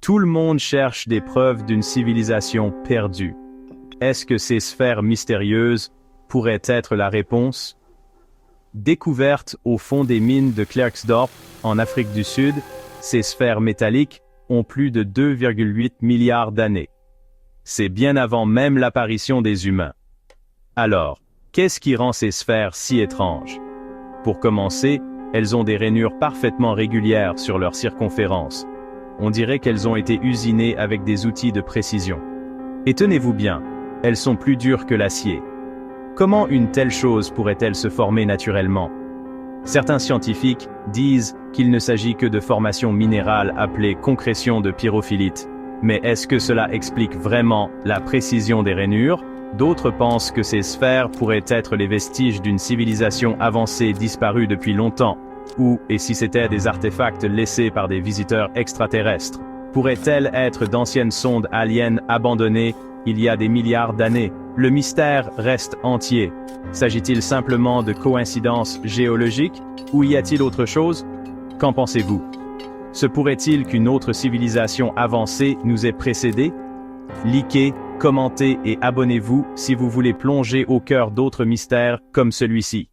Tout le monde cherche des preuves d'une civilisation perdue. Est-ce que ces sphères mystérieuses pourraient être la réponse? Découvertes au fond des mines de Klerksdorp, en Afrique du Sud, ces sphères métalliques ont plus de 2,8 milliards d'années. C'est bien avant même l'apparition des humains. Alors, qu'est-ce qui rend ces sphères si étranges? Pour commencer, elles ont des rainures parfaitement régulières sur leur circonférence. On dirait qu'elles ont été usinées avec des outils de précision. Et tenez-vous bien, elles sont plus dures que l'acier. Comment une telle chose pourrait-elle se former naturellement? Certains scientifiques disent qu'il ne s'agit que de formations minérales appelées concrétion de pyrophilite. Mais est-ce que cela explique vraiment la précision des rainures? D'autres pensent que ces sphères pourraient être les vestiges d'une civilisation avancée disparue depuis longtemps. Ou, et si c'était des artefacts laissés par des visiteurs extraterrestres, pourraient-elles être d'anciennes sondes aliens abandonnées il y a des milliards d'années? Le mystère reste entier. S'agit-il simplement de coïncidences géologiques, ou y a-t-il autre chose? Qu'en pensez-vous? Se pourrait-il qu'une autre civilisation avancée nous ait précédés? Likez, commentez et abonnez-vous si vous voulez plonger au cœur d'autres mystères comme celui-ci.